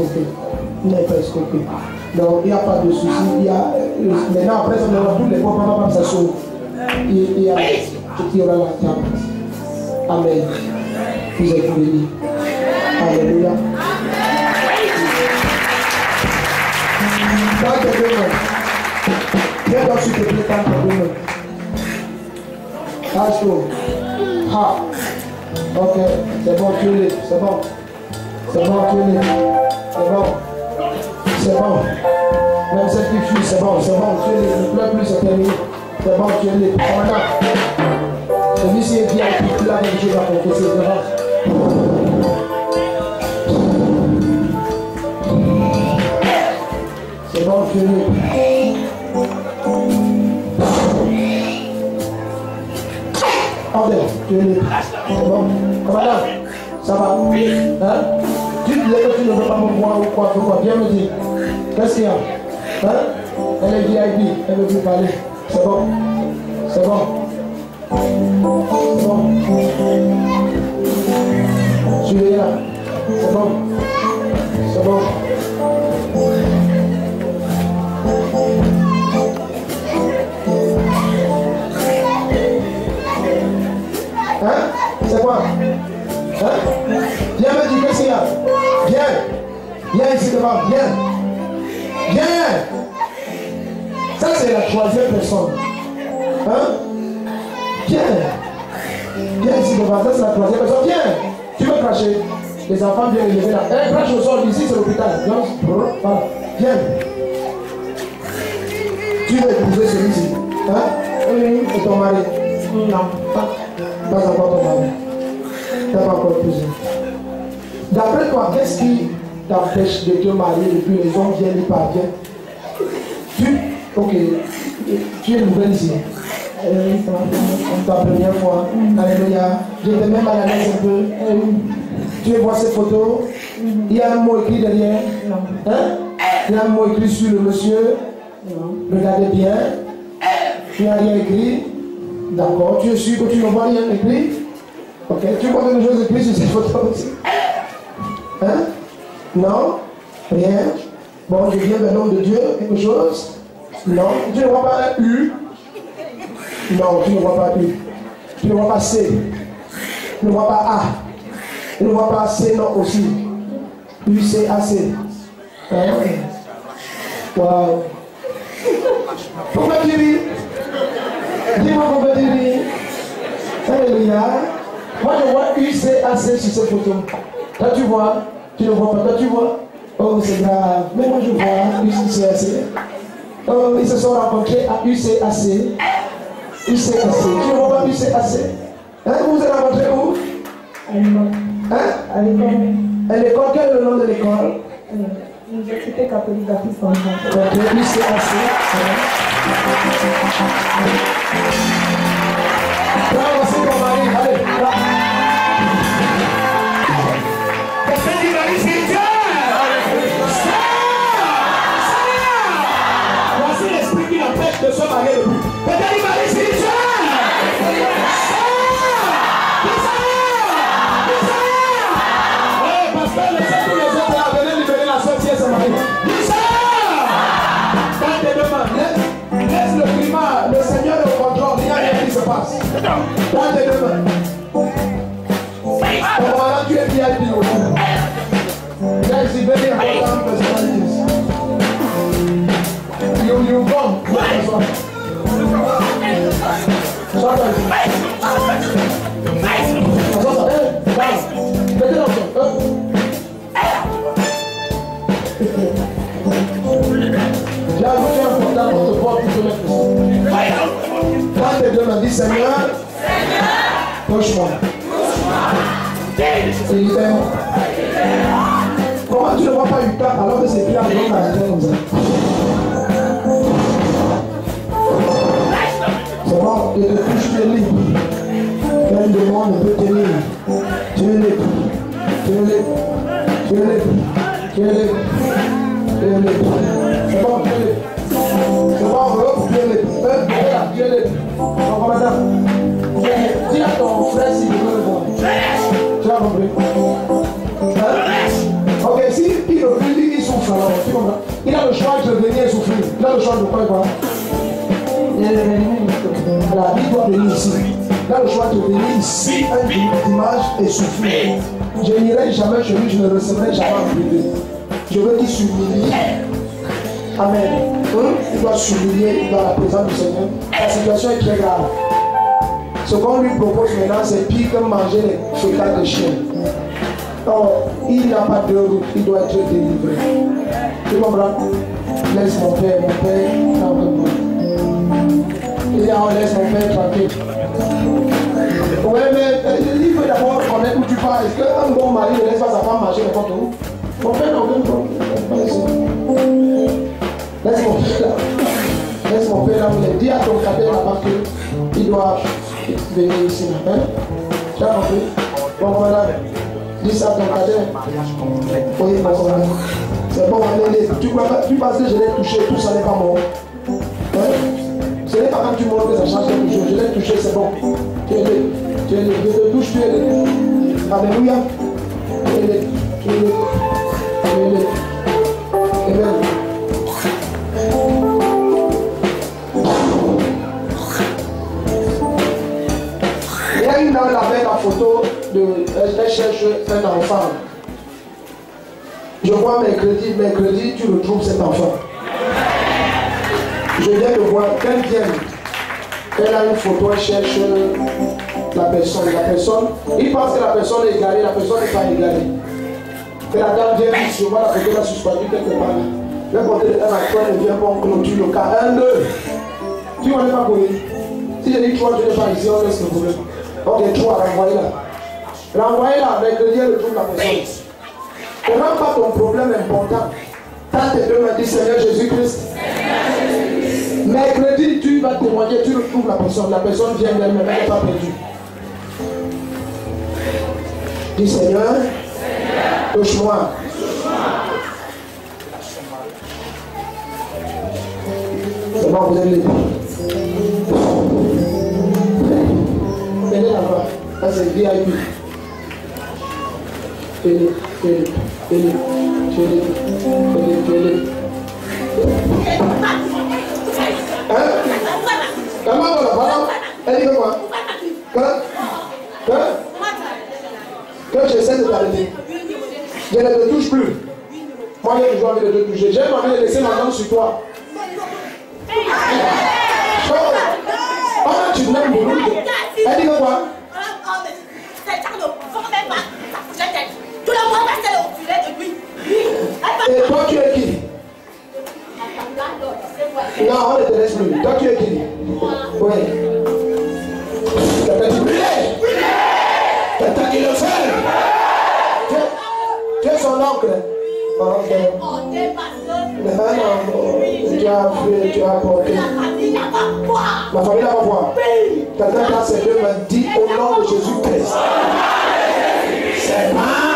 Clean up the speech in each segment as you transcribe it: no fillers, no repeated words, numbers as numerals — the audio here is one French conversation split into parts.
escroqué. Il n'est pas escroqué. Donc, il n'y a pas de souci. Maintenant, après, on aura tous les points, papa, ça sauve. Il y aura la table. Amen. Vous êtes bénis. Alléluia. Dans tes deux mains. Viens donc, s'il te plaît, dans tes deux mains. Lâche-toi. Ah. Ok, c'est bon, tu es libre. C'est bon. C'est bon, tu es libre. C'est bon. C'est bon. Même cette fille, c'est bon, tu es libre. Ne pleure plus, c'est terminé. C'est bon, tu es libre. Commandant. Celui-ci est bien, il a quelque chose à confesser. C'est bon. C'est bon, tu es libre. Ordre, tu es libre. C'est bon. Commandant, ça va? Hein? Tu disais que tu ne veux pas me voir ou quoi, viens me dire. Qu'est-ce qu'il y a? Hein? Elle est VIP, elle ne veut plus parler. C'est bon. C'est bon. C'est bon. Tu es là. C'est bon. C'est bon. Hein? C'est quoi? Hein? Viens me dire qu'est-ce qu'il y a? Viens. Viens ici devant. Viens. Viens. Ça c'est la troisième personne. Hein? Viens. Viens ici devant. Ça c'est la troisième personne. Viens. Tu veux cracher? Les enfants viennent lever là. Eh, crache au sol. Ici c'est l'hôpital. Voilà. Viens. Tu veux épouser celui-ci? Hein? Oui. Et ton mari? Non. Pas encore ton mari. Tu n'as pas encore épousé. D'après toi, qu'est-ce qui t'empêche de te marier et puis les hommes viennent et parviennent? Ok, tu es nouvelle ici. Ta première fois. Alléluia. J'étais même à la l'aise un peu. Tu vois ces photos? Il y a un mot écrit derrière? Hein? Il y a un mot écrit sur le monsieur? Regardez bien. Il n'y a rien écrit? D'accord. Tu es sûr que tu ne vois rien écrit? Ok. Tu vois quelque chose écrit sur cette photo aussi? Hein? Non? Rien? Bon, je viens vers l'homme de Dieu, quelque chose? Non? Tu ne vois pas un U? Non, tu ne vois pas U. Tu ne vois pas C. Tu ne vois pas A. Tu ne vois pas C, non aussi. U, C, A, C. Hein? Wow. Pourquoi tu ris? Dis-moi pourquoi tu ris. Alléluia. Moi je vois U, C, A, C sur cette photo. Toi tu vois? Tu ne vois pas? Toi tu vois? Oh c'est grave. Mais moi je vois U, C, A, C. Oh, ils se sont rencontrés à UCAC. UCAC. Tu ne vois pas UCAC? Hein? Vous vous êtes rencontrés où? À l'école. Hein? À l'école. À l'école, quel est le nom de l'école? Université catholique d'Afrique centrale. Ok, UCAC. Bravo, c'est ton mari. Allez, là. De se marier le but. Peut-être il marie spirituel. Oui, pasteur, laissez tous les autres là, venez libérer la soeur si elle se marie. Dans tes deux mains, laisse le climat, le Seigneur est au contrôle, il n'y a rien qui se passe. Dans tes deux mains. Voilà, tu es VIP aussi. Guys, you very important personalities. You come. J'ai ajouté un portable pour te voir pour te mettre ici. Quand tes deux mains disent Seigneur, touche-moi. Et libère-moi. Comment tu ne vois pas une carte alors que c'est bien dans la maison comme ça? C'est bon, et de touche, tu es libre. Quel démon ne peut tenir? Tu es libre. Tu es libre. Tu es libre. Tu es libre. Tu es libre. C'est bon, tu es libre. C'est bon, tu es libre. Tu es libre. Donc, madame, dis à ton frère s'il veut le voir. Tu as compris? Hein? Ok, si il refuse, choix de quoi? La vie doit venir ici. Là, le choix de venir ici, un dimanche et suffit. Je n'irai jamais chez lui, je ne recevrai jamais en privé. Je veux qu'il s'humilie. Amen. Il doit s'humilier dans la présence du Seigneur. La situation est très grave. Ce qu'on lui propose maintenant, c'est pire que manger les fécales de chien. Or, il n'a pas de route, il doit être délivré. Tu comprends? Laisse mon père tranquille. Il dit, laisse mon père tranquille. Oui, mais il faut d'abord connaître où tu pars. Est-ce qu'un bon mari ne laisse pas sa femme marcher n'importe où? Mon père n'a aucun problème. Laisse mon père là. Laisse mon père là. Dis à ton cadet là-bas qu'il doit venir ici. Hein? Tu as compris? Bon, voilà. Dis ça à ton cadet. Oui, bon, voilà. C'est bon, allez. Tu penses que je l'ai touché, tout ça n'est pas bon. Hein? Ce n'est pas quand tu montres que ça change quelque chose. Je l'ai touché, c'est bon. Tu es né. Je te touche, tu es né. Alléluia. Tu es né. Amen. Il y a une dame avec la photo de. Elle cherche un enfant. Je vois mercredi, tu retrouves cet enfant. Je viens de voir, qu'elle vienne. Elle a une photo, elle cherche la personne. Il pense que la personne est égarée, la personne n'est pas égarée. Et la dame vient, je vois la photo là suspendue quelque part. Le côté de 1 à 3, elle vient pour clôturer le cas. 1, 2. Tu n'en es pas connu. Si je dis 3, tu n'es pas ici, on laisse le problème. Ok, 3, renvoyez-la. Renvoyez-la, mercredi, elle retrouve la personne. Ne rends pas ton problème important. Tends tes deux mains, dis Seigneur Jésus-Christ. Mercredi, tu vas témoigner, tu retrouves la personne vient d'elle-même, elle n'est pas perdue. Dis Seigneur, touche-moi. C'est bon, vous avez les venez là-bas, ça c'est VIP. Fais-le. Comment on va? Elle dit quoi? Quand j'essaie de t'arrêter, je ne te touche plus. Moi, j'ai toujours envie de te toucher. J'ai envie de laisser ma main sur toi. Oh, tu m'aimes beaucoup. Elle dit quoi? Et toi, tu es qui? Non, on ne te laisse plus. Toi, tu es qui? Oui. Quelqu'un dit brûler. Quelqu'un dit le faire. Tu es son oncle. Ok. Tu as apporté. Ma famille n'a pas foi. Quelqu'un dans ses deux mains dit au nom de Jésus-Christ. C'est pas.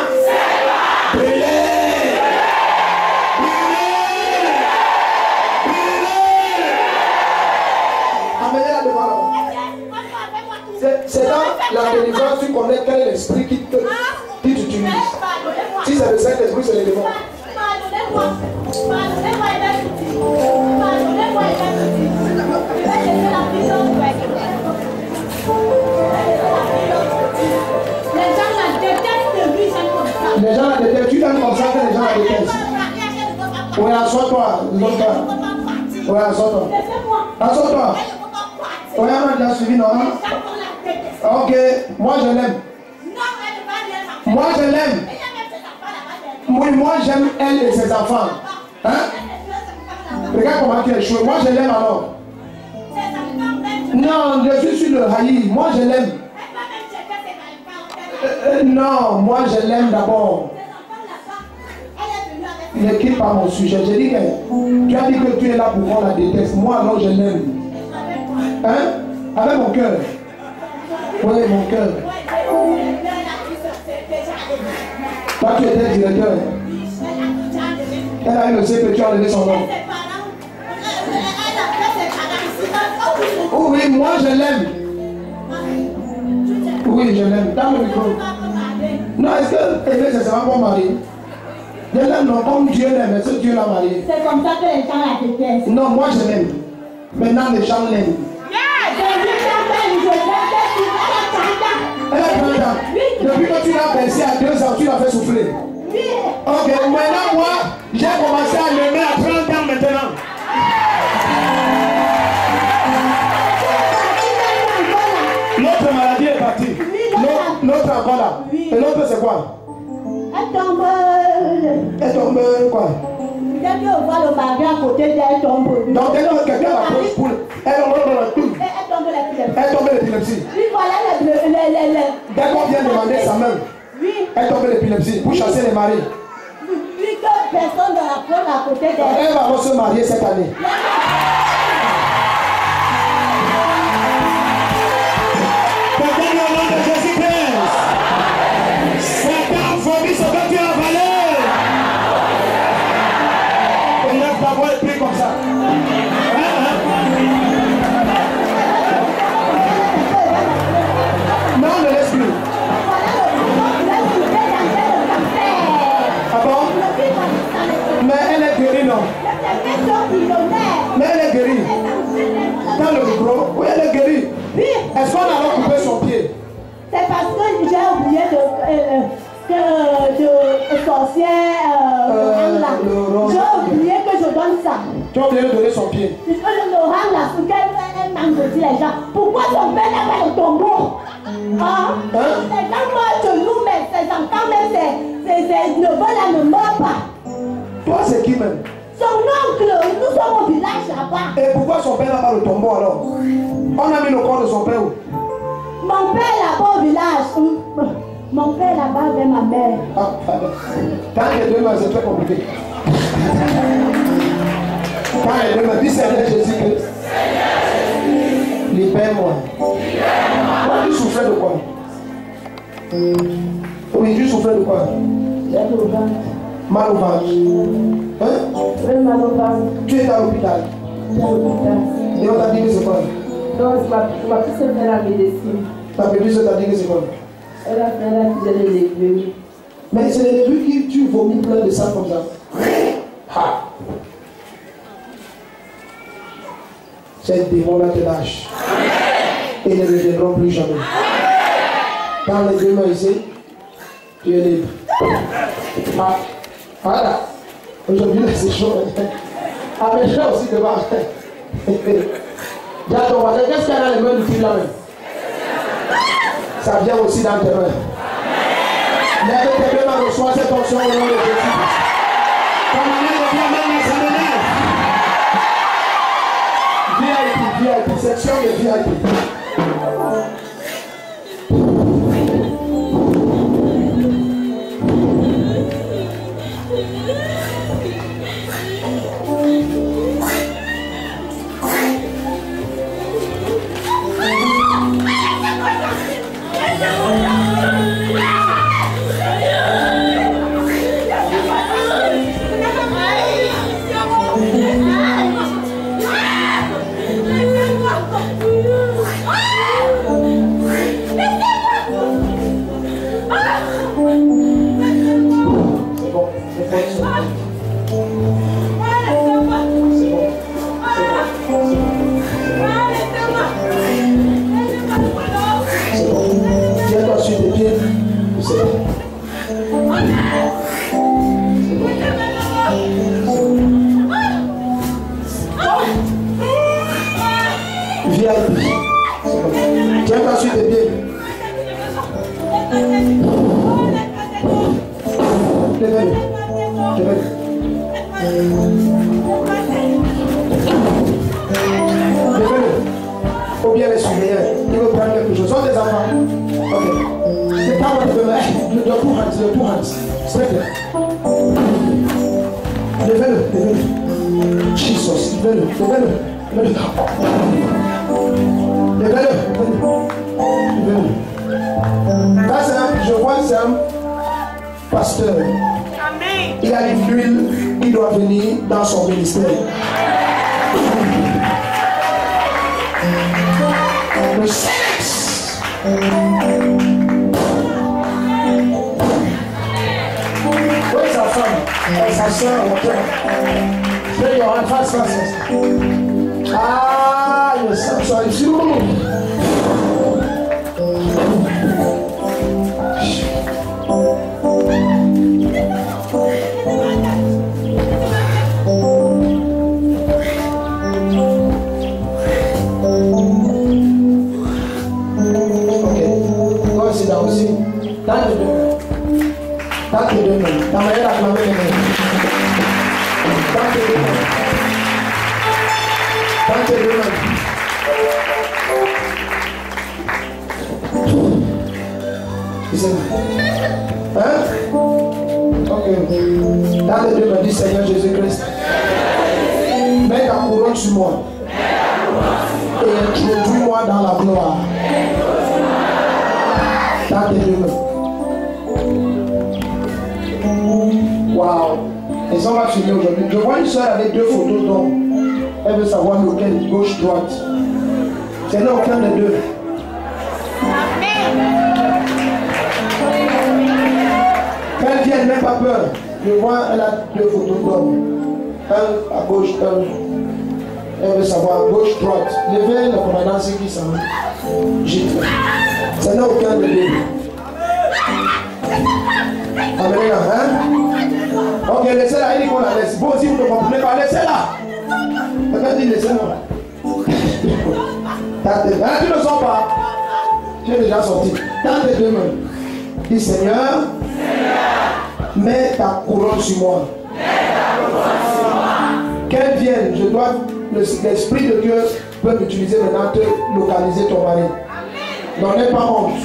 Brûler. C'est dans la délivrance tu connais quel est l'esprit qui t'utilise. Si c'est le Saint-Esprit, c'est le démon. Les gens la détestent. Tu donnes comme ça que les gens la détestent. Oui, assois-toi. Oui, assois-toi. Assois-toi. Oui, on a déjà suivi, non? Ok, moi je l'aime. Moi je l'aime. Oui, moi j'aime elle et ses enfants. Hein? Regarde comment tu es choué. Moi je l'aime alors. Non, je suis sur le haï. Moi je l'aime. Non, moi je l'aime d'abord. Ne quitte pas mon sujet. J'ai dit que tu as dit que tu es là pour qu'on la déteste. Moi alors je l'aime. Hein? Avec mon cœur. Oui, mon cœur. Toi, tu étais directeur. Elle a eu le CP, tu as enlevé son nom. Oui, moi je l'aime. Oui, je l'aime. Dans le micro. Non, est-ce que aimer, c'est seulement mon mari? Je l'aime non comme Dieu l'aime, c'est Dieu l'a marié. C'est comme ça que les gens la détestent. Non, moi je l'aime. Maintenant les gens l'aiment. Elle a 30 ans. Depuis que tu l'as versé à 2 ans, tu l'as fait souffrir. Oui. Ok, maintenant moi, j'ai commencé à l'aimer à 30 ans maintenant. L'autre maladie est partie. L'autre encore là. Et l'autre c'est quoi? Elle tombe. Elle tombe quoi? Dès qu'on voit le mari à côté d'elle, tombe. Donc dès que quelqu'un l'approche pour... Elle tombe l'épilepsie. Oui, voilà les... Dès qu'on vient demander sa main, oui. Elle tombe l'épilepsie pour chasser les maris. Oui, que personne ne l'approche à côté d'elle. Elle va se marier cette année. Pendant le nom de Jésus-Christ, Satan vomit ce que tu as avalé. Et lève ta voix et prie comme ça. Non, ne laisse plus. Ah bon? Mais elle est guérie, non? Mais elle est guérie. Dans le micro, oui, elle est guérie. Est-ce qu'on a coupé son pied? C'est parce que j'ai oublié de sorcière j'ai oublié que je donne ça. Tu as oublié de donner son pied. Parce que le rang là, pour qu'elle manque de dire les gens. Pourquoi son père n'a pas le tombeau? Hein? Les gens meurent de nous, mais ses enfants, même le vol là ne meurt pas. Toi, c'est qui même? Son oncle, nous sommes au village là-bas. Et pourquoi son père n'a pas le tombeau alors? On a mis le corps de son père où? Mon père là-bas au village. Mon père là-bas avec ma mère. Ah, dans les deux mains, c'est très compliqué. Dans les deux mains, dis Seigneur Jésus-Christ. Libère-moi. Toi, tu souffrais de quoi? Oui, tu souffrais de quoi? J'ai le ventre. Mal au ventre. Hein? Très mal au ventre. Tu es à l'hôpital. J'ai l'hôpital. Et on t'a dit que c'est quoi? Donc, ma fille s'est fait la médecine. Ta bébé t'a dit que c'est quoi? Elle a fait la fille des légumes. Mais c'est les légumes qui tu vomis plein de sang comme ça. Ha! Ces démons-là te lâchent. Et ne reviendront plus jamais. Dans les deux mains ici, tu es libre. Ah, voilà. Aujourd'hui, c'est chaud. Ah, mais j'ai aussi devant. Dis à ton voisin, qu'est-ce qu'il y a dans les mains du fil là-même? Ça vient aussi dans tes mains. Lève tes deux mains, reçois cette onction au nom de Jésus. Ton année devient même ça m'énerve. VIP, section de VIP. Ta soeur, fais your hand fast. Ah, le sang soit ici. C'est là aussi. Dans les deux mains. Dans tes deux mains. Ta manière d'acclamer les mains. Dans tes deux mains. Dans tes deux mains. C'est là. Hein? Ok. Dans les deux mains, dis Seigneur Jésus-Christ. Mets ta couronne sur moi. Et introduis-moi dans la gloire. Dans tes deux mains. Waouh. Et ça va finir aujourd'hui. Je vois une soeur avec deux photos d'hommes. Elle veut savoir lequel, gauche, droite. C'est là aucun des deux. Quand elle vient, elle n'a pas peur. Je vois, elle a deux photos d'hommes. Un à gauche, un. Elle veut savoir gauche, droite. Levez le commandant, c'est qui ça? Gîte. Ça n'a aucun de deux. Amenez-la, hein? Ok, laissez-la, il dit qu'on la laisse. Bon, si vous ne comprenez pas, laissez-la. Peut-être dit, laissez-moi. Tu ne sors pas. Tu es déjà sorti. Dans tes deux mains. Dis Seigneur, mets ta couronne sur moi. Qu'elle vienne, je dois, l'Esprit de Dieu peut m'utiliser maintenant te localiser ton mari. Donc n'aie pas honte.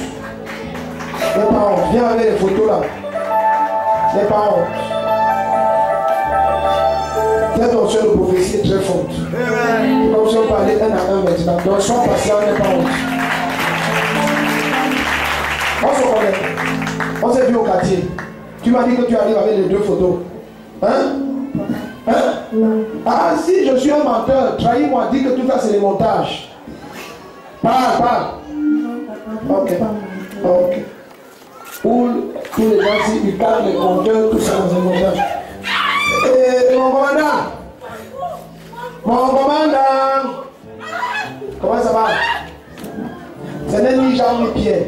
N'aie pas honte. Viens avec les photos là. N'aie pas honte. Cette notion de prophétie est très forte. Comme si on parlait un à un maintenant. Donc sois patient, n'aie pas honte. On se connaît. On s'est vu au quartier. Tu m'as dit que tu arrives avec les deux photos. Hein? Hein? Ah si je suis un menteur, trahis-moi, dis que tout ça c'est les montages. Parle. Ok. Pour tous les gens, ils parlent les compteurs, tout ça dans un montage. Et mon commandant. Comment ça va? Ce n'est ni Jean ni Pierre.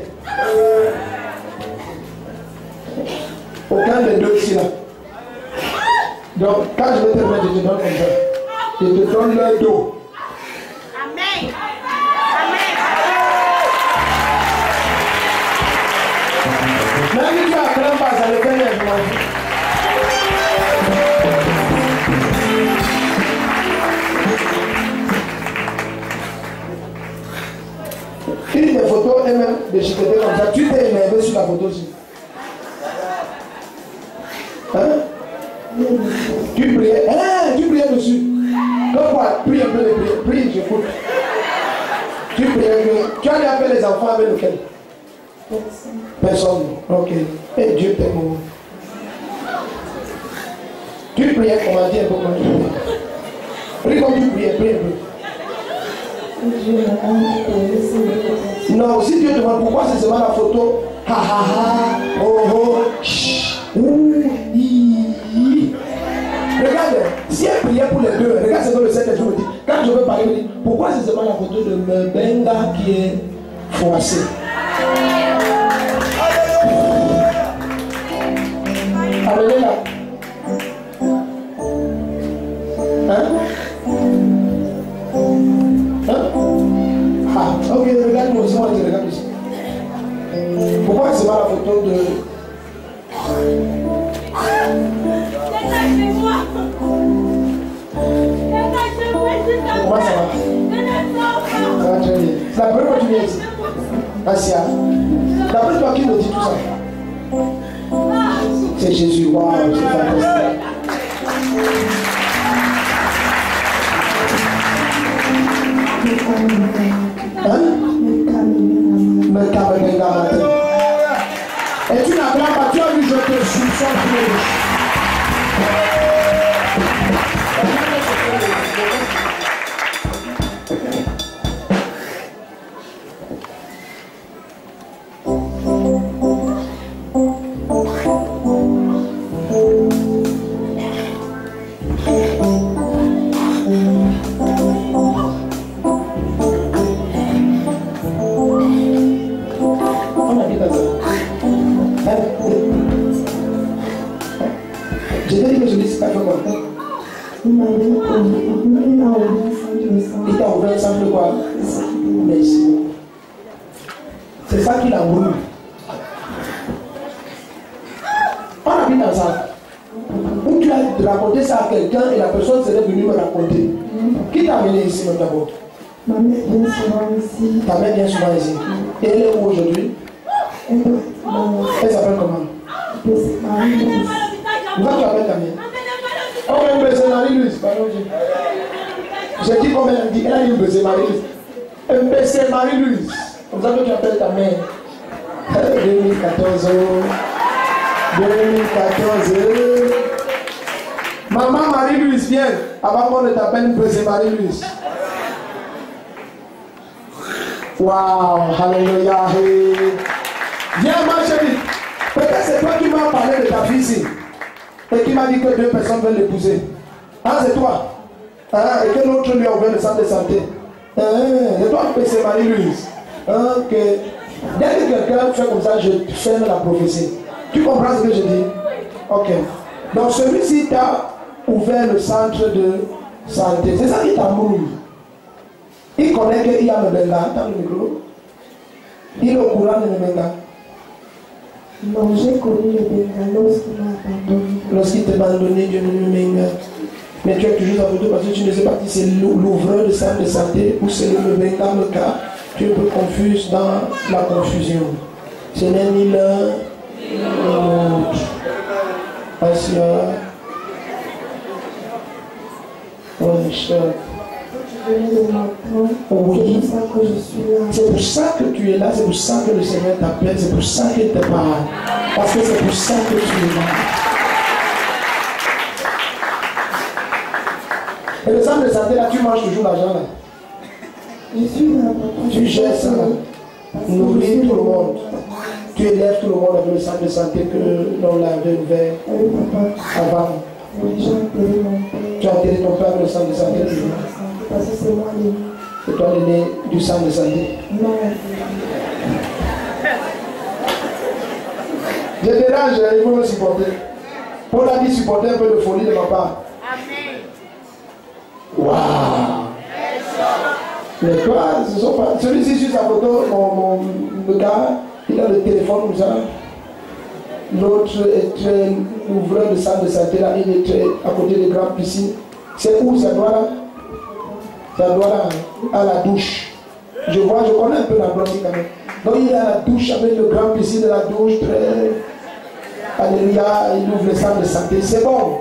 Aucun des deux ici là. Donc, quand je vais te mettre, je te donne comme ça. Je te donne leur dos. Amen. Même si tu as craint pas, ça ne fait rien. Une des photos est même déchiquetée comme ça. Tu t'es énervé sur la photo aussi. Hein? Tu priais. Tu priais dessus. Comme quoi? Prie un peu de prière. Prie, j'écoute. Tu priais. Tu as appelé les enfants avec lequel? Personne. Ok. Et Dieu t'aime. Tu priais comment dire un peu comme tu prie comme tu priais, prie un peu. Non, si Dieu te demande pourquoi c'est seulement la photo, ha ha ha, oh oh, chut, ouh, hi. Regarde, si elle priait pour les deux, regarde ce que le Saint-Esprit me dit. Quand je veux parler, il me dit pourquoi c'est seulement la photo de Mbenga qui est froissée. Amenez-la. Hein? Ah, ok, regarde-moi aussi, moi je regarde ici. Pourquoi c'est pas la photo de... Comment ça va? Ça va très bien. C'est la première fois que tu viens ici. Assia. D'après toi, qui me dit tout ça? C'est Jésus. Waouh, c'est fantastique. Hein? Et tu n'acclames pas, tu as vu, je te soupçonne. l'église, t'as fait quoi? Il m'a dit qu'il a ouvert un centre de sang. Il t'a ouvert un centre de quoi? Merci beaucoup. C'est ça qu'il a voulu. On habite ensemble. Où tu as raconté ça à quelqu'un et la personne serait venue me raconter. Qui t'a amené ici, même d'abord? Ma mère vient souvent ici. Ta mère vient souvent ici. Et elle est où aujourd'hui? Elle s'appelle comment? Marie-Louise. Pourquoi tu appelles ta mère? Oh, mais c'est Marie-Louise. Pardon. J'ai dit combien elle dit? Elle a dit c'est Marie-Louise. C'est Marie-Louise. Comme ça que tu appelles ta mère. 2014. 2014. Maman Marie-Louise, viens. Avant qu'on ne t'appelle c'est Marie-Louise. Waouh, alléluia. Viens, ma chérie. Peut-être c'est toi qui m'as parlé de ta fille ici. Et qui m'a dit que 2 personnes veulent l'épouser. Ah, c'est toi. Ah, et que l'autre lui a ouvert le centre de santé. C'est toi que c'est Marie-Louise. Ok. Dès que quelqu'un fait comme ça, je ferme la prophétie. Tu comprends ce que je dis? Ok. Donc celui-ci t'a ouvert le centre de santé. C'est ça qui t'embrouille. Il connaît qu'il y a le Benga. T'as le micro? Il est au courant de le Benga. Non, j'ai connu le Benga lorsqu'il m'a abandonné. Lorsqu'il t'a abandonné, Dieu ne le Benga. Mais tu es toujours avec toi parce que tu ne sais pas si c'est l'ouvreur de centre de santé ou c'est le Benga le cas. Tu es un peu confus dans la confusion. Ce n'est ni l'un ni l'autre. Oui, c'est pour ça que tu es là, c'est pour ça que le Seigneur t'appelle, c'est pour ça qu'il te parle. Parce que c'est pour ça que tu es là. Et le centre de santé là, tu manges toujours l'argent là. Je suis là. Tu gères ça. Nourris tout le monde. Tu élèves tout le monde avec le centre de santé que l'on l'avait ouvert avant. Tu as enterré ton père avec le centre de santé toujours. Parce que c'est moi l'aîné. C'est toi l'aîné du centre de santé. Non. Je dérange, il faut me supporter. Paul a dit supporter un peu de folie de ma part. Amen. Waouh! Mais toi, ce sont pas. Celui-ci sur sa photo, le gars, il a le téléphone comme ça. L'autre est très ouvreur de centre de santé là, il est très à côté des grandes piscines. C'est où ça doit là? Ça doit là, à la douche. Je connais un peu la blonde quand même. Donc il est à la douche avec le grand piscine de la douche, très. Alléluia, il ouvre le centre de santé. C'est bon.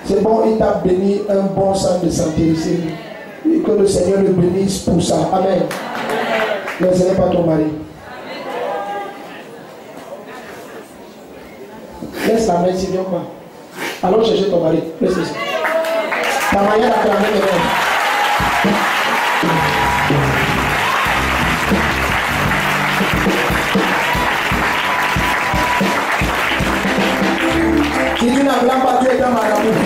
C'est bon, il t'a béni un bon centre de santé ici. Et que le Seigneur le bénisse pour ça. Amen. Mais ce n'est pas ton mari. Laisse la main, s'il vient pas. Allons chercher ton mari. Laisse-le. Ta manière à clamer les mains. Si tu n'acclames pas, tu es un marabout.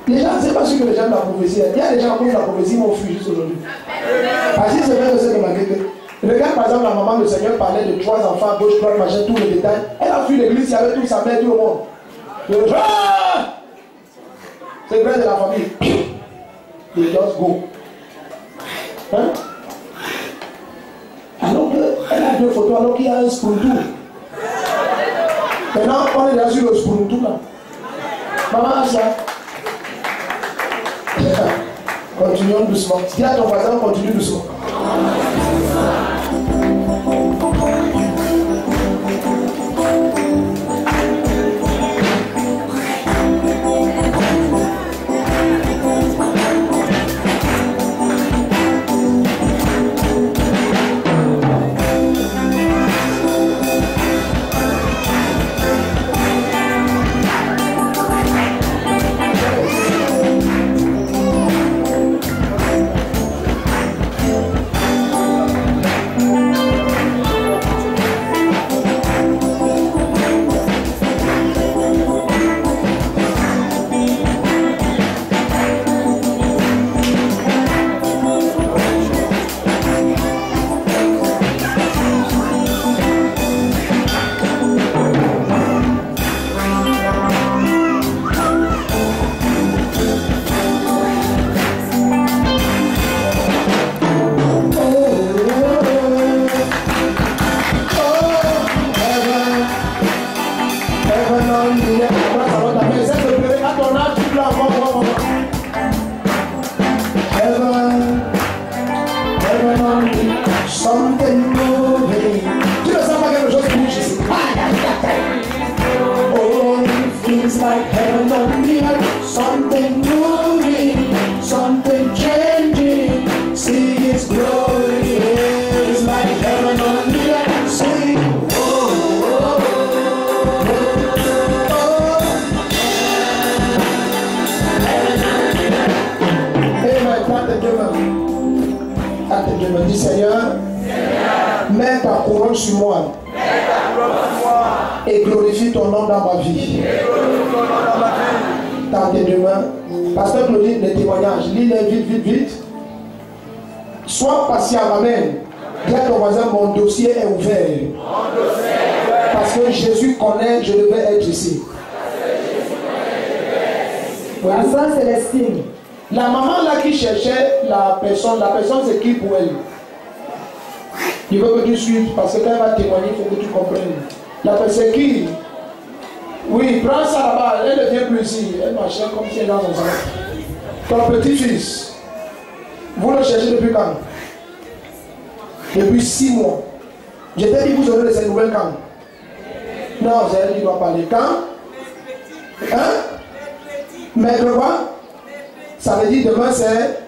Les gens, c'est pas sûr que les gens de la prophétie. Il y a des gens qui la prophétie m'ont fui juste aujourd'hui. Parce que c'est vrai que c'est remarqué que. Regarde par exemple la maman, le Seigneur parlait de 3 enfants, gauche, droite, machin, tous les détails. Elle a fui l'église, il y avait tout sa mère, tout le monde. C'est vrai de la famille. They just go. Hein? Alors qu'elle a 2 photos, alors qu'il y a un spoon tour. Maintenant, on est déjà sur le spoon tour là. Maman, ça. Continuons doucement. Dis à ton voisin, continue doucement. Dieu me dit, Seigneur, mets ta couronne sur moi et glorifie ton nom dans ma vie. Dans tes deux mains. Pasteur Claudine, les témoignages, lis-les vite, vite. Sois patient, amen. Dis à ton voisin, mon dossier est ouvert. Parce que Jésus connaît, je devais être ici. La sœur Célestine. La maman là qui cherchait la personne c'est qui pour elle? Il veut que tu suives parce que quand elle va témoigner, il faut que tu comprennes. La personne c'est qui? Oui, prends ça là-bas, elle ne vient plus ici. Elle marchait comme si elle était dans son salon. Ton petit-fils, vous le cherchez depuis quand? Depuis 6 mois. Je t'ai dit, vous aurez de ces nouvelles quand? Non, c'est elle qui doit parler. Quand? Hein? Mais quoi? Ça veut dire demain c'est,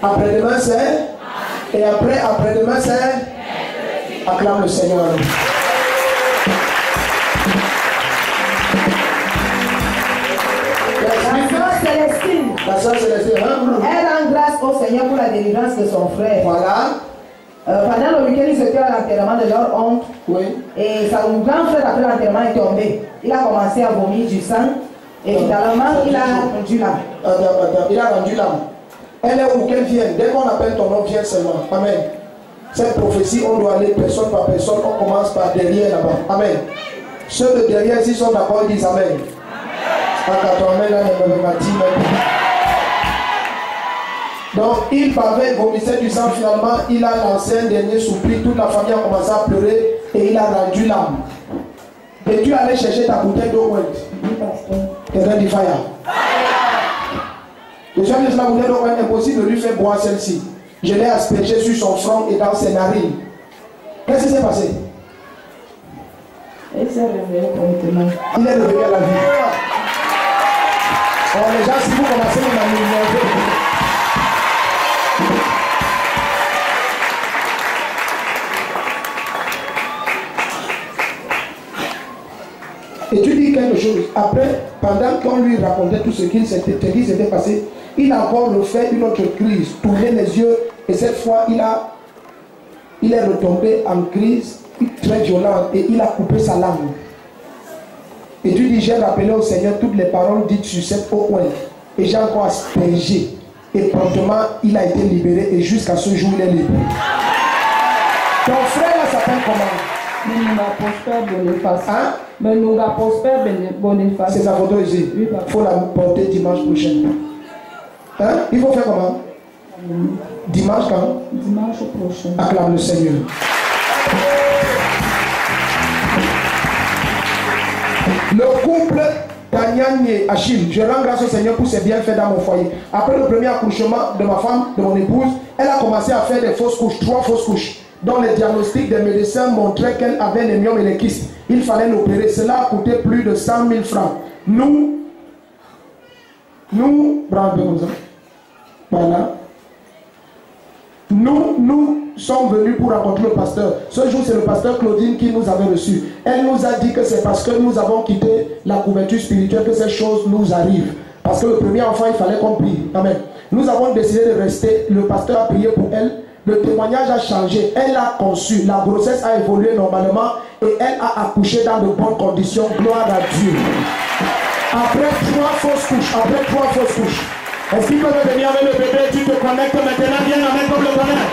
après-demain c'est, et après-demain c'est. Acclame le Seigneur. La sœur Célestine, hein? Elle rend grâce au Seigneur pour la délivrance de son frère. Voilà. Pendant le week-end, ils étaient à l'enterrement de leur oncle. Oui. Et son grand frère, après l'enterrement, est tombé. Il a commencé à vomir du sang. Et finalement, il a rendu l'âme. Il a rendu l'âme. Elle est où qu'elle vienne? Dès qu'on appelle ton nom, viens seulement. Amen. Cette prophétie, on doit aller personne par personne. On commence par derrière là-bas. Amen. Ceux de derrière, s'ils sont d'accord, disent Amen. Donc, il bavait, vomissait du sang. Finalement, il a lancé un dernier soupir. Toute la famille a commencé à pleurer et il a rendu l'âme. Et tu allais chercher ta bouteille d'eau. Quelqu'un dit fire. Je suis allé chercher la bouteille d'eau. Impossible de lui faire boire celle-ci. Je l'ai aspergée sur son front et dans ses narines. Qu'est-ce qui s'est passé? Il s'est réveillé complètement. Il est revenu à la vie. Alors les gens, si vous commencez à m'améliorer. Et tu dis quelque chose. Après, pendant qu'on lui racontait tout ce qui s'était passé, il a encore refait une autre crise, tourné les yeux, et cette fois, il est retombé en crise très violente et il a coupé sa langue. Et tu dis, j'ai rappelé au Seigneur toutes les paroles dites sur cette eau ointe. Et j'ai encore aspergé. Et promptement, il a été libéré. Et jusqu'à ce jour, il est libre. Ton frère là s'appelle comment? Menunga Prosper Boniface. Hein? Menunga Prosper Boniface. C'est sa photo ici. Oui, il faut la porter dimanche prochain. Hein? Il faut faire comment? Dimanche quand? Dimanche prochain. Acclame le Seigneur. Le couple Daniel et Achille, je rends grâce au Seigneur pour ses bienfaits dans mon foyer. Après le premier accouchement de ma femme, de mon épouse, elle a commencé à faire des fausses couches, 3 fausses couches, dont les diagnostics des médecins montraient qu'elle avait les myomes et les kystes. Il fallait l'opérer. Cela a coûté plus de 100 000 francs. Nous, voilà. Nous sommes venus pour rencontrer le pasteur. Ce jour, c'est le pasteur Claudine qui nous avait reçus. Elle nous a dit que c'est parce que nous avons quitté la couverture spirituelle que ces choses nous arrivent. Parce que le premier enfant, il fallait qu'on prie. Amen. Nous avons décidé de rester. Le pasteur a prié pour elle. Le témoignage a changé. Elle a conçu. La grossesse a évolué normalement. Et elle a accouché dans de bonnes conditions. Gloire à Dieu. Après 3 fausses couches. Est-ce qu'il peut venir avec le bébé? Tu te connectes maintenant, viens avec comme le connaît.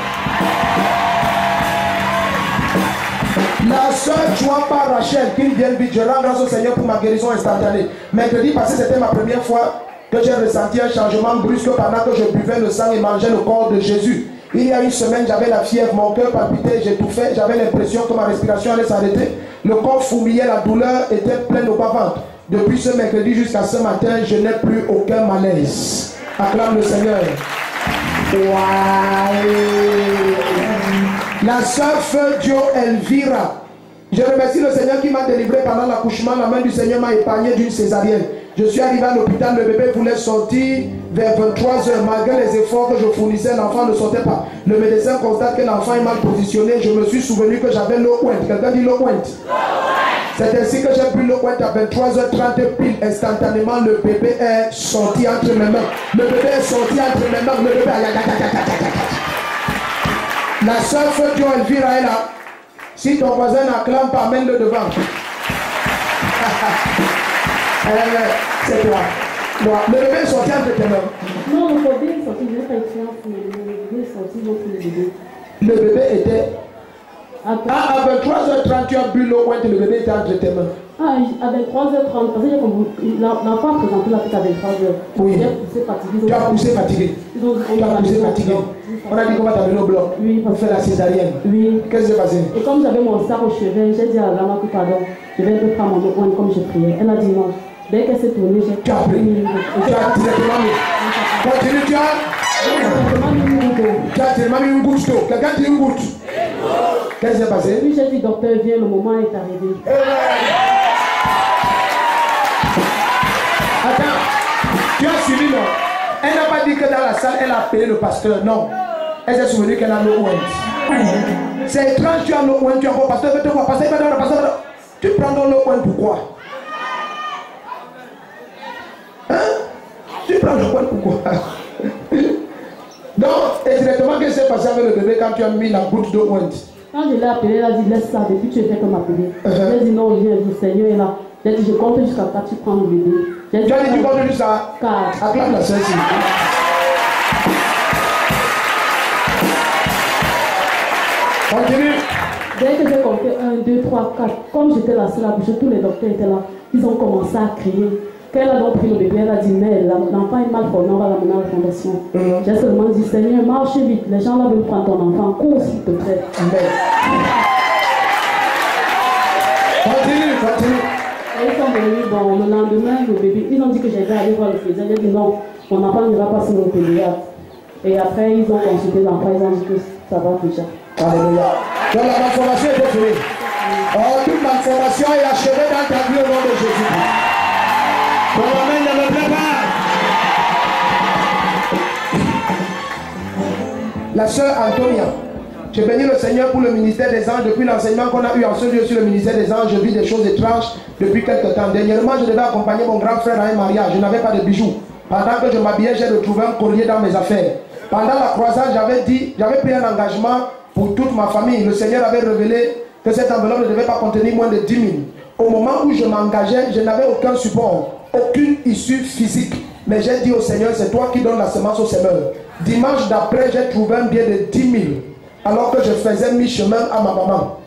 La soeur Chouapa Rachel, qui vient vite, je rends grâce au Seigneur pour ma guérison instantanée. Mercredi passé, c'était ma première fois que j'ai ressenti un changement brusque pendant que je buvais le sang et mangeais le corps de Jésus. Il y a une semaine, j'avais la fièvre, mon cœur palpitait, j'étouffais, j'avais l'impression que ma respiration allait s'arrêter. Le corps fourmillait, la douleur était pleine au bas-ventre. Depuis ce mercredi jusqu'à ce matin, je n'ai plus aucun malaise. Acclame le Seigneur. Wow. La sœur Feu Dio Elvira. Je remercie le Seigneur qui m'a délivré pendant l'accouchement. La main du Seigneur m'a épargné d'une césarienne. Je suis arrivé à l'hôpital, le bébé voulait sortir vers 23 h. Malgré les efforts que je fournissais, l'enfant ne sortait pas. Le médecin constate que l'enfant est mal positionné. Je me suis souvenu que j'avais l'eau pointe. Quelqu'un dit l'eau pointe. C'est ainsi que j'ai pris l'eau pointe à 23 h 30 pile. Instantanément, le bébé est sorti entre mes mains. Le bébé est sorti entre mes mains. Le bébé La seule faute Dieu Elvira est là. Si ton voisin n'acclame pas, amène-le devant. C'est toi. Bon, le bébé est sorti entre tes mains. Non, le bébé est sorti, je n'ai pas écrit un peu. Le bébé est sorti, donc le bébé. Le bébé était. À 23h30, tu as bu l'eau quand le bébé était entre tes mains. Ah, à 23h30, parce que l'enfant a présenté la tête à 23h. Oui. J'ai poussé fatigué. Tu as poussé fatigué. Tu as poussé fatigué. On a dit qu'on va t'amener au bloc. Oui. Pour faire la césarienne. Oui. Qu'est-ce qui s'est passé? Et comme j'avais mon sac au chevet, j'ai dit à la dame que pardon, je vais un peu prendre mon coin comme je priais. Elle a dit non. Dès qu'elle s'est tournée, j'ai Tu as pris. Tu as directement mis. Continue, tu as tellement mis une goutte d'eau. Quelqu'un dit une goutte. Qu'est-ce qui s'est passé? Puis j'ai dit, docteur, viens, le moment est arrivé. Attends, tu as suivi, non? Elle n'a pas dit que dans la salle, elle a appelé le pasteur. Non. Elle s'est souvenue qu'elle a l'eau ouinte. C'est étrange, tu as l'eau ouinte, tu as encore pasteur, veut te voir, pasteur, pasteur. Tu prends donc l'eau ouinte, pourquoi? Hein? Tu prends l'eau ouinte, pourquoi? Donc, et directement, qu'est-ce qui s'est passé avec le bébé quand tu as mis la goutte d'eau ouinte? Quand je l'ai appelé, elle a dit, laisse ça, depuis tu étais comme appelé. J'ai dit, non, viens, le Seigneur est là. J'ai dit, je compte jusqu'à 4, tu prends le bébé. Tu as dit, tu comptes jusqu'à 4. Acclame la sœur, s'il vous plaît. Continue. Dès que j'ai compté 1, 2, 3, 4, comme j'étais la seule à bouger, tous les docteurs étaient là. Ils ont commencé à crier. Quand elle a donc pris le bébé, elle a dit, mais l'enfant est mal formé, on va l'amener à la fondation. J'ai seulement dit, Seigneur, marche vite. Les gens là veulent prendre ton enfant. Cours, s'il te plaît. Amen. Continue. Et ils sont venus, bon, le lendemain, le bébé, ils ont dit que j'allais aller voir le physicien. J'ai dit, non, mon enfant n'ira pas sur le pédiatre. Et après, ils ont consulté l'enfant, ils ont dit que ça va déjà. Alléluia. Donc la malformation est finie. Oh, toute malformation est achevée dans ta vie au nom de Jésus. Ton amen ne me plaît pas. La sœur Antonia, je bénis le Seigneur pour le ministère des anges. Depuis l'enseignement qu'on a eu en ce lieu sur le ministère des anges, je vis des choses étranges depuis quelque temps. Dernièrement, je devais accompagner mon grand frère à un mariage. Je n'avais pas de bijoux. Pendant que je m'habillais, j'ai retrouvé un collier dans mes affaires. Pendant la croisade, j'avais pris un engagement pour toute ma famille. Le Seigneur avait révélé que cette enveloppe ne devait pas contenir moins de 10 000. Au moment où je m'engageais, je n'avais aucun support, aucune issue physique. Mais j'ai dit au Seigneur, c'est toi qui donnes la semence au semeur. Dimanche d'après, j'ai trouvé un billet de 10 000, alors que je faisais mi-chemin à ma maman.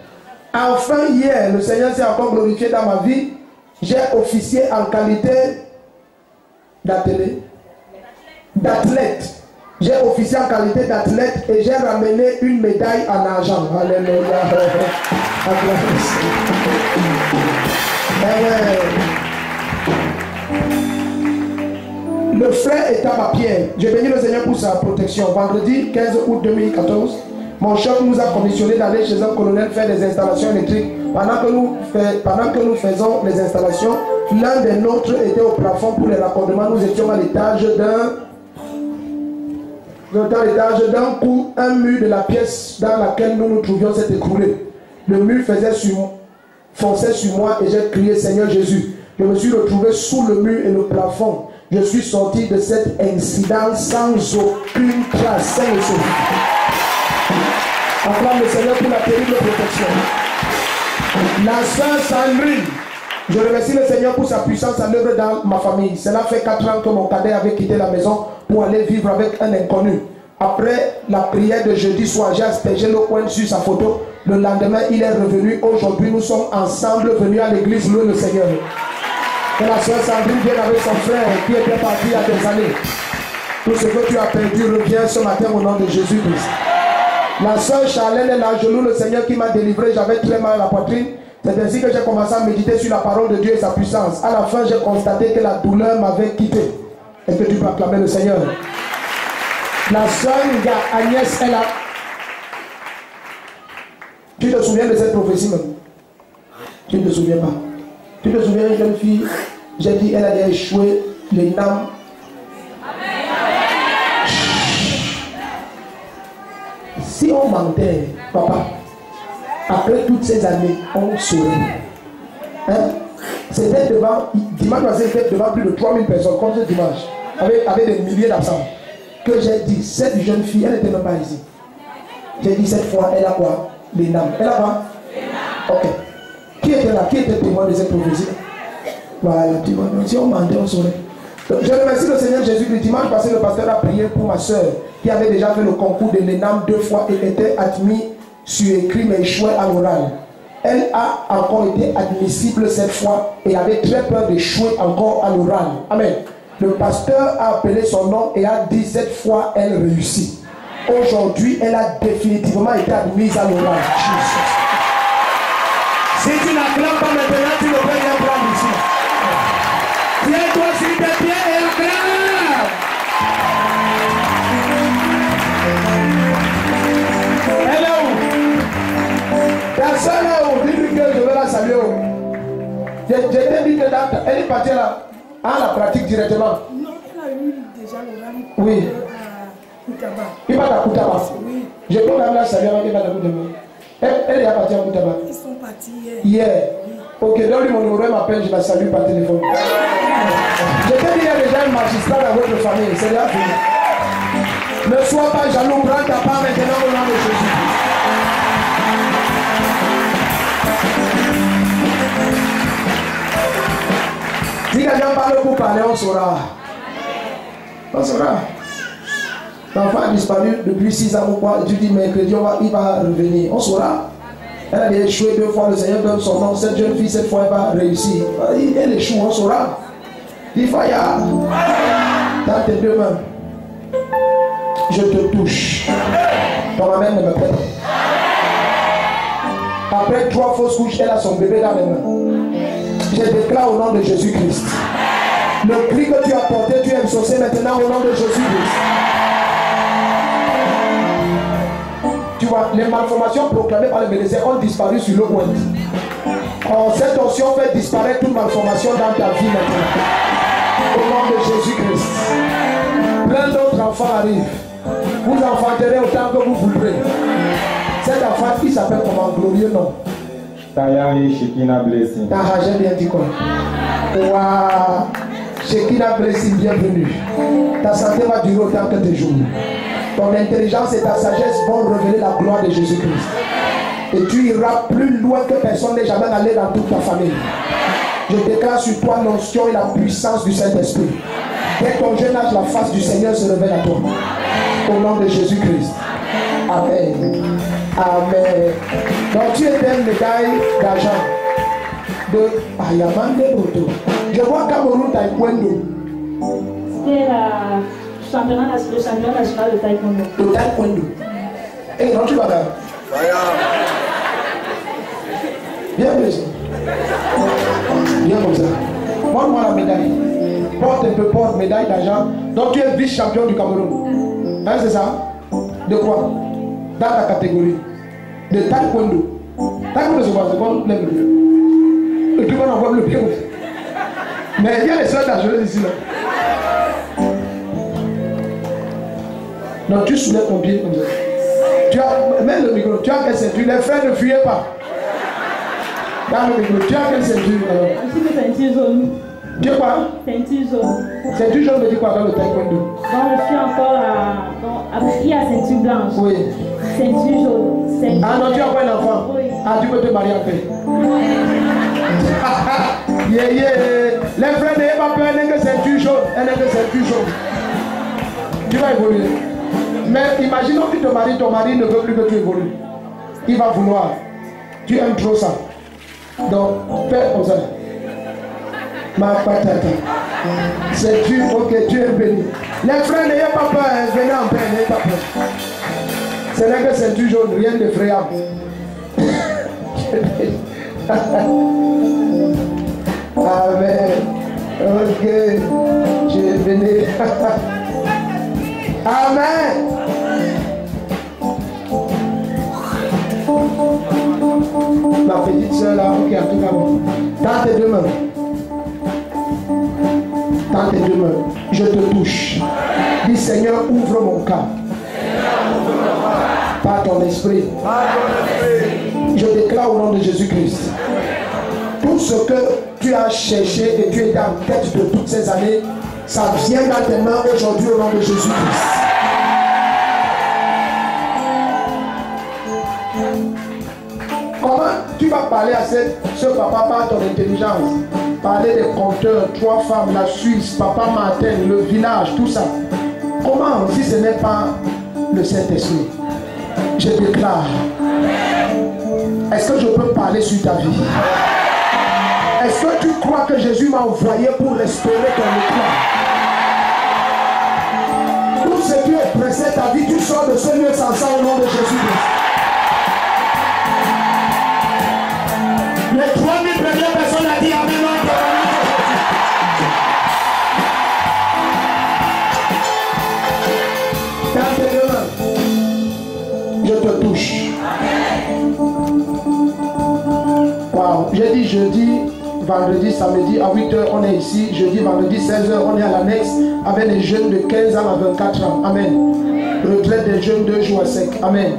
Enfin, hier, le Seigneur s'est encore glorifié dans ma vie. J'ai officié en qualité d'athlète. J'ai officié en qualité d'athlète et j'ai ramené une médaille en argent. Alléluia. Le frère est à ma pierre. J'ai béni le Seigneur pour sa protection. Vendredi 15 août 2014, mon chef nous a commissionné d'aller chez un colonel faire des installations électriques. Pendant que nous faisons les installations, l'un des nôtres était au plafond pour les raccordements. Nous étions à l'étage d'un coup, un mur de la pièce dans laquelle nous nous trouvions s'est écroulé. Le mur fonçait sur moi et j'ai crié, Seigneur Jésus. Je me suis retrouvé sous le mur et le plafond. Je suis sorti de cet incident sans aucune trace. Acclame le Seigneur pour la terrible protection. La sœur Sandrine, je remercie le Seigneur pour sa puissance à l'œuvre dans ma famille. Cela fait 4 ans que mon cadet avait quitté la maison pour aller vivre avec un inconnu. Après la prière de jeudi soir, j'ai aspergé le coin sur sa photo. Le lendemain, il est revenu. Aujourd'hui, nous sommes ensemble venus à l'église louer le Seigneur. Et la soeur Sandrine vient avec son frère qui était parti il y a des années. Tout ce que tu as perdu revient ce matin au nom de Jésus-Christ. La soeur Charlène est là, je loue le Seigneur qui m'a délivré. J'avais très mal à la poitrine. C'est ainsi que j'ai commencé à méditer sur la parole de Dieu et sa puissance. À la fin, j'ai constaté que la douleur m'avait quitté. Est-ce que tu peux acclamer le Seigneur? La soeur Agnès est là. Tu te souviens de cette prophétie même? Tu ne te souviens pas? Tu te souviens d'une jeune fille? J'ai dit, elle allait échouer les NAM. Si on mentait, papa, après toutes ces années, on saurait. Hein? C'était devant, dimanche passé, c'était devant plus de 3000 personnes, comme ce dimanche, avec des milliers d'absents, que j'ai dit, cette jeune fille, elle n'était même pas ici. J'ai dit cette fois, elle a quoi? L'énam. Elle a quoi? Ok. Qui était là? Qui était témoin de cette prophétie? Voilà, tu vois. Si on mentait, on saurait. Je remercie le Seigneur Jésus. Le dimanche passé, le pasteur a prié pour ma soeur qui avait déjà fait le concours de l'ENAM 2 fois et était admise sur écrit mais échouait à l'oral. Elle a encore été admissible cette fois et avait très peur d'échouer encore à l'oral. Amen. Le pasteur a appelé son nom et a dit cette fois elle réussit. Aujourd'hui, elle a définitivement été admise à l'oral. Si tu n'acclames pas maintenant, tu ne peux rien prendre ici. Tiens-toi sur tes pieds et acclame. Elle est où? Ta soeur est où? Dis-lui que je vais la saluer. Je t'ai dit que elle est partie là. À la pratique directement. Non, elle a eu déjà l'oral. Oui. Koutaba. Il va à Koutaba. Oui. Je peux même la saluer avant qu'il va à Koutaba. Elle est partie à Koutaba. Ils sont partis hier. Hier. Ok, donne-lui mon numéro, elle m'appelle, je la salue par téléphone. Je t'ai dit, il y a déjà un magistrat dans votre famille, c'est déjà fini. Ne sois pas jaloux, prends ta part maintenant au nom de Jésus. Si quelqu'un parle pour parler, on saura. On saura. L'enfant a disparu depuis 6 ans ou quoi. Tu dis mercredi, il va revenir. On saura. Elle a échoué 2 fois, le Seigneur donne son nom. Cette jeune fille, cette fois, elle va réussir. Elle échoue, on saura. Dis Faya. Dans tes 2 mains. Je te touche. Ton main ne me pète. Après 3 fausses couches, elle a son bébé dans les mains. Je déclare au nom de Jésus-Christ. Le cri que tu as porté, tu es exaucé maintenant au nom de Jésus-Christ. Tu vois, les malformations proclamées par les médecins ont disparu sur le point. Or, cette onction fait disparaître toute malformation dans ta vie maintenant. Au nom de Jésus-Christ. Plein d'autres enfants arrivent. Vous enfanterez autant que vous voudrez. Cet enfant qui s'appelle comment? Glorieux nom. Tayari Shekina Blessing. J'ai bien dit quoi? Waouh! Shekina Blessing, bienvenue. Ta santé va durer autant que tes jours. Ton intelligence et ta sagesse vont révéler la gloire de Jésus-Christ. Et tu iras plus loin que personne n'est jamais allé dans toute ta famille. Je déclare sur toi l'onction et la puissance du Saint-Esprit. Dès ton jeune âge, la face du Seigneur se révèle à toi. Au nom de Jésus-Christ. Amen. Amen. Donc tu es une médaille d'argent de Ayamande Boto. Je vois Cameroun Taekwondo. C'était le championnat national de Taekwondo. De Taekwondo. Et non, tu vas là. Bien blessé. Bien comme ça. Montre-moi la médaille. Porte un peu, porte médaille d'argent. Donc tu es vice-champion du Cameroun. Hein, c'est ça? De quoi? Dans ta catégorie. De Taekwondo. Taekwondo, c'est quoi? C'est quoi? Et tout le monde envoie le pied. Mais il y a les soeurs dangereuses ici là. Donc tu soulèves ton pied comme ça. Tu as, mets le micro, tu as quelle ceinture? Les frères ne fuyez pas. Dans le micro, tu as quelle ceinture? Je suis ceinture jaune. Tu es quoi? Ceinture jaune. Ceinture jaune veut dire quoi dans le taekwondo? Donc je suis encore appris à ceinture blanche. Oui. Ceinture jaune. Ceinture... Ah non, tu as pas un enfant? Oui. Ah, tu peux te marier en paix. Yeah, yeah. Les frères n'ayez pas peur, elle n'est que ceinture jaune. Elle n'est que ceinture jaune. Tu vas évoluer. Mais imaginons que tu te maries, ton mari ne veut plus que tu évolues. Il va vouloir. Tu aimes trop ça. Donc, fais comme ça. Ma patata. C'est tu, ok, tu es béni. Les frères, n'ayez pas peur, hein. Venez en paix, n'ayez pas peur. Ce n'est que ceinture jaune, rien d'effrayant. Amen. Ok, tu es béni. Amen. Ma petite soeur là, ok, en tout cas bon. Dans tes 2 mains. Dans tes 2 mains. Je te touche. Dis Seigneur, ouvre mon cœur. Par ton esprit. Je déclare au nom de Jésus-Christ. Tout ce que tu as cherché et tu es en quête de toutes ces années, ça vient dans tes mains aujourd'hui au nom de Jésus-Christ. vas parler à ce papa par ton intelligence, parler des compteurs, 3 femmes, la Suisse, papa Martin, le village, tout ça. Comment si ce n'est pas le Saint-Esprit? Je déclare. Est-ce que je peux parler sur ta vie? Est-ce que tu crois que Jésus m'a envoyé pour restaurer ton éclat? Tout ce qui est pressé ta vie, tu sors de ce lieu sans ça au nom de Jésus-Christ. Les 3000 premières personnes ont dit Amen. Dans tes deux mains, je te touche. Wow. J'ai dit jeudi, vendredi, samedi à 8h, on est ici. Jeudi, vendredi, 16h, on est à l'annexe avec les jeunes de 15 ans à 24 ans. Amen. Retraite des jeunes 2 jours à sec. Amen.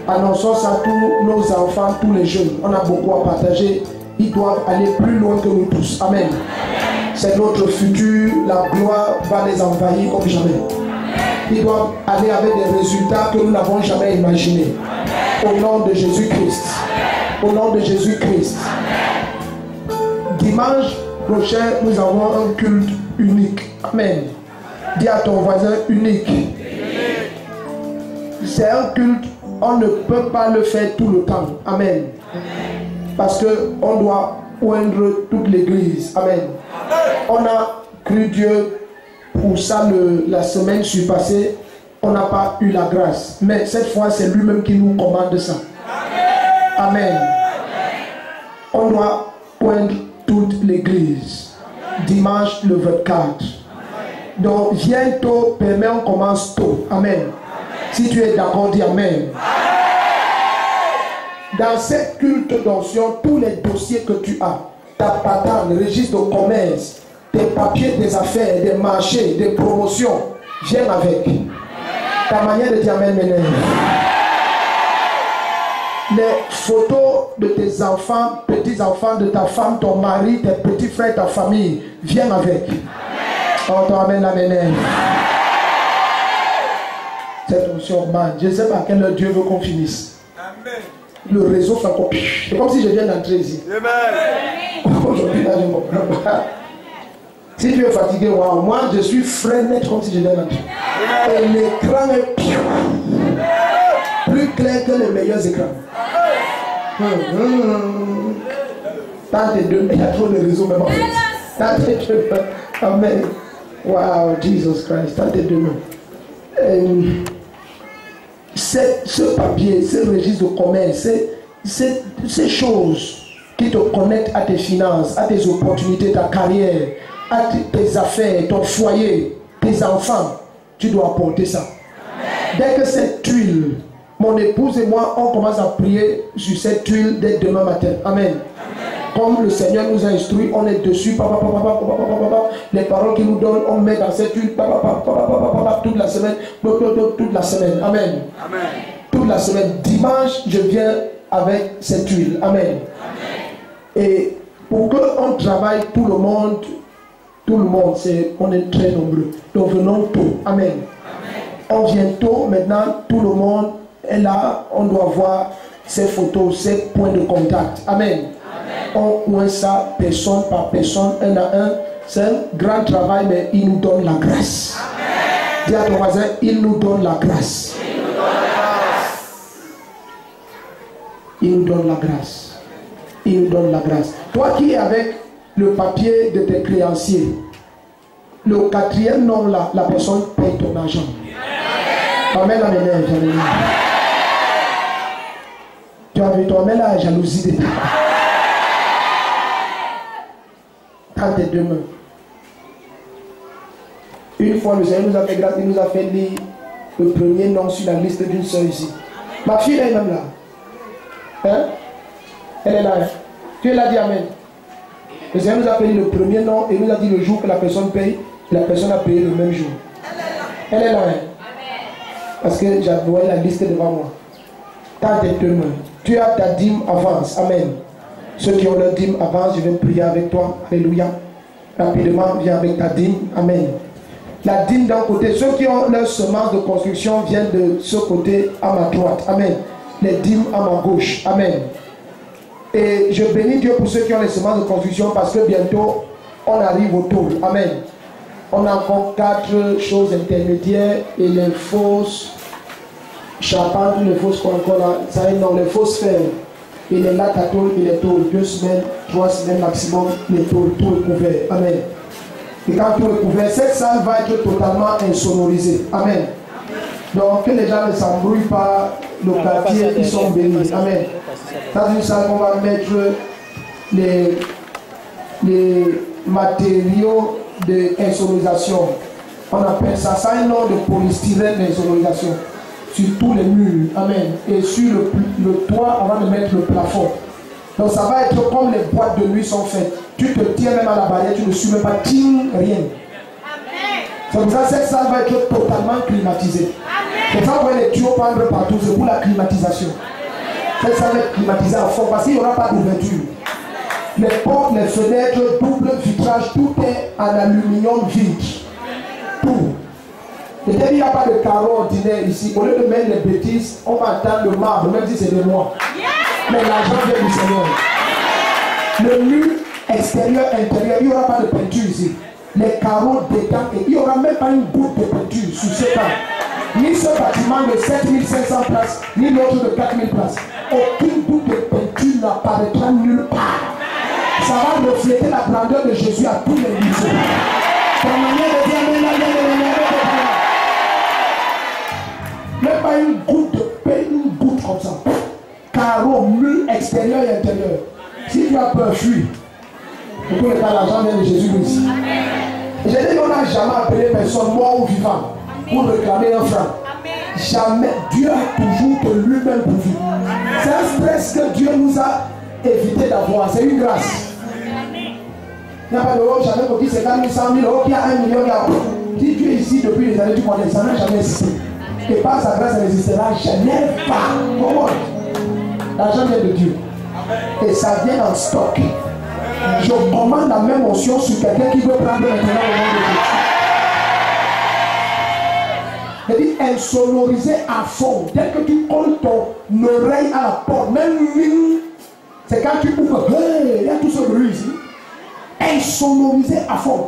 Annonçons ça à tous nos enfants, tous les jeunes. On a beaucoup à partager. Ils doivent aller plus loin que nous tous. Amen. C'est notre futur. La gloire va les envahir comme jamais. Ils doivent aller avec des résultats que nous n'avons jamais imaginés. Au nom de Jésus-Christ. Au nom de Jésus-Christ. Dimanche prochain, nous avons un culte unique. Amen. Dis à ton voisin unique. C'est un culte, on ne peut pas le faire tout le temps. Amen. Parce qu'on doit oindre toute l'église. Amen. On a cru Dieu pour ça la semaine surpassée. On n'a pas eu la grâce. Mais cette fois, c'est lui-même qui nous commande ça. Amen. On doit oindre toute l'église. Dimanche le 24. Donc, viens tôt, permet on commence tôt. Amen. Si tu es d'accord, dis Amen. Dans cette culte d'onction, tous les dossiers que tu as, ta patente, le registre de commerce, tes papiers, des affaires, des marchés, des promotions, viens avec. Ta manière de dire Amen m'énerve. Les photos de tes enfants, petits-enfants, de ta femme, ton mari, tes petits frères, ta famille, viens avec. Oh, ton Amen m'énerve. Cette onction, man, je ne sais pas à quelle heure Dieu veut qu'on finisse. Amen. Le réseau fait comme... C'est comme si je viens d'entrer ici. Aujourd'hui, là, je ne comprends pas. Si tu es fatigué, wow, moi, je suis frais net comme si je viens d'entrer. Et l'écran est plus clair que les meilleurs écrans. Tant et deux, il y a trop de réseaux même en fait. Tant et deux. Amen. Wow, Jesus Christ. Tant et deux. Ce papier, ce registre de commerce, ces choses qui te connectent à tes finances, à tes opportunités, ta carrière, à tes affaires, ton foyer, tes enfants, tu dois apporter ça. Dès que cette huile, mon épouse et moi, on commence à prier sur cette huile dès demain matin. Amen. Comme le Seigneur nous a instruit, on est dessus. Les paroles qu'il nous donne, on met dans cette huile toute la semaine. Toute la semaine. Amen. Amen. Toute la semaine. Dimanche, je viens avec cette huile. Amen. Et pour qu'on travaille tout le monde, on est très nombreux. Donc venons tôt. Amen. On vient tôt. Maintenant, tout le monde est là. On doit voir ces photos, ces points de contact. Amen. On oint ça personne par personne, un à un. C'est un grand travail, mais il nous donne la grâce. Dis à ton voisin, il nous donne la grâce. Il nous donne la grâce. Il nous donne la grâce. Toi qui es avec le papier de tes créanciers, le 4e nom là, la personne paye ton argent. Amen, amen, amen. Tu as vu, toi, mais la jalousie de ta part. Dans tes deux mains. Une fois, le Seigneur nous a fait grâce, il nous a fait lire le premier nom sur la liste d'une soeur ici. Ma fille, elle est même là. Hein? Elle est là. Hein? Tu l'as dit Amen. Le Seigneur nous a fait lire le premier nom et nous a dit le jour que la personne paye, la personne a payé le même jour. Elle est là. Hein? Parce que j'avais la liste devant moi. Dans tes deux mains. Tu as ta dîme avance. Amen. Ceux qui ont leur dîme avance, je vais prier avec toi. Alléluia. Rapidement, viens avec ta dîme. Amen. La dîme d'un côté. Ceux qui ont leur semence de construction viennent de ce côté à ma droite. Amen. Les dîmes à ma gauche. Amen. Et je bénis Dieu pour ceux qui ont les semences de confusion parce que bientôt on arrive au tour. Amen. On a encore 4 choses intermédiaires et les fausses charpentes, les fausses quoi encore là, ça veut dire les fausses fers. Et les lacs à tôle et les tôles, 2 semaines, 3 semaines maximum, les tôles, tout est couvert. Amen. Et quand tout est couvert, cette salle va être totalement insonorisée. Amen. Donc que les gens ne s'embrouillent pas, le quartier, ils sont bénis. Amen. Dans une salle, on va mettre les matériaux d'insonorisation. On appelle ça, ça a un nom de polystyrène d'insonorisation. Sur tous les murs. Amen. Et sur le toit, on va mettre le plafond. Donc ça va être comme les boîtes de nuit sont faites. Tu te tiens même à la barrière, tu ne suis même pas, ting, rien. C'est pour ça que cette salle va être totalement climatisée. C'est ça qu'on va les tuyaux pendre partout, c'est pour la climatisation. Cette salle va être climatisée à fond parce qu'il n'y aura pas d'ouverture. Les portes, les fenêtres, double vitrage, tout est en aluminium vide. Tout. Et dès qu'il n'y a pas de carreau ordinaire ici, au lieu de mettre les bêtises, on va attendre le marbre, même si c'est de moi. Mais l'argent vient du Seigneur. Le mur extérieur, intérieur, il n'y aura pas de peinture ici. Les carreaux dedans, et il n'y aura même pas une goutte de peinture sur ce camp. Ni ce bâtiment de 7500 places, ni l'autre de 4000 places. Aucune goutte de peinture n'apparaîtra nulle part. Ça va refléter la grandeur de Jésus à tous les niveaux. Ta manière de dire, même pas une goutte de pain, une goutte comme ça. Carreau, mur extérieur et intérieur. Si tu as peur, fuis. Et pour le cas, l'argent vient de Jésus-Christ. Et j'ai dit, on n'a jamais appelé personne mort ou vivant pour réclamer un franc. Jamais. Dieu a toujours de lui-même pourvu. C'est un stress que Dieu nous a évité d'avoir. C'est une grâce. Il n'y a pas de haut, jamais pour qui c'est 4 100 000 euros, qui a 1 million, qui a. Si tu es ici depuis les années, tu connais, ça n'a jamais existé. Et par sa grâce, ça n'existera jamais pas. Comment? L'argent vient de Dieu. Et ça vient en stock. Je commande la même onction sur quelqu'un qui veut prendre maintenant le nom de Dieu. Il dit insonoriser à fond. Dès que tu colles ton oreille à la porte, même une, c'est quand tu ouvres, hey, il y a tout ce bruit ici. Insonoriser à fond.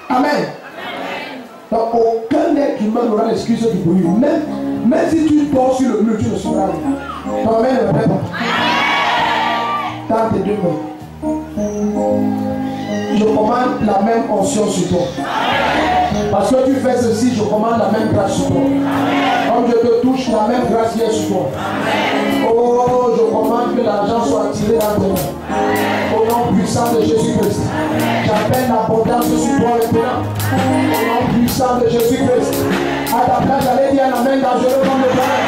Amen. Donc aucun être humain n'aura l'excuse du bruit. Même si tu dors sur le mur, tu ne sauras rien. Ton main ne répète pas. Dans tes 2 mains. Je commande la même onction sur toi. Parce que tu fais ceci, je commande la même grâce sur toi. Comme je te touche, la même grâce vient sur toi. Oh, je commande que l'argent soit attiré dans tes mains. Au nom puissant de Jésus-Christ. J'appelle l'abondance sur toi maintenant. Au nom puissant de Jésus-Christ. À ta place, j'allais dire un amen dangereux comme le Père.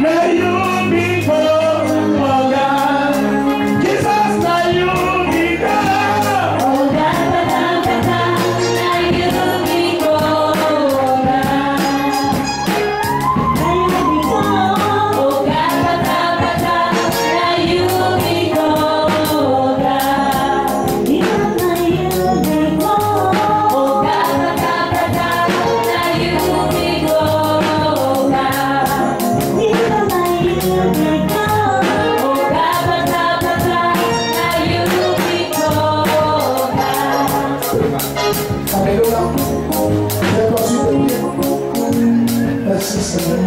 May you be God, oh God. Jesus, may you be God. Oh God, may you be God, oh God. May you be God, oh God. May you be God, oh God. Jesus, may you be God, oh God. May you be God, oh God. Merci Seigneur.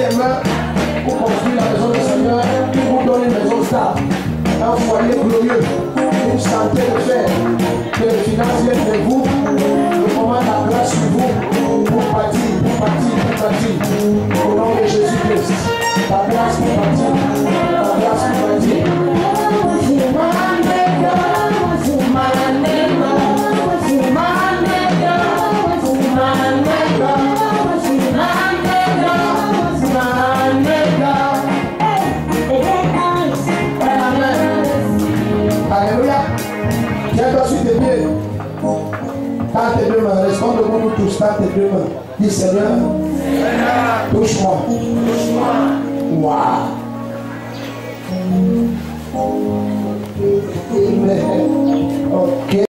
les mains pour construire la maison du Seigneur, qui vous donne une maison stable, un foyer glorieux, une santé de fer, que les finances viennent de vous, je commande la grâce sur vous pour partir. Au nom de Jésus-Christ, la grâce pour partir, la grâce pour partir. Alléluia. Tiens-toi sur tes pieds. Tends tes deux mains. Restons debout nous tous. Tends tes deux mains. Dis Seigneur, touche-moi. Waouh. Amen. Ok.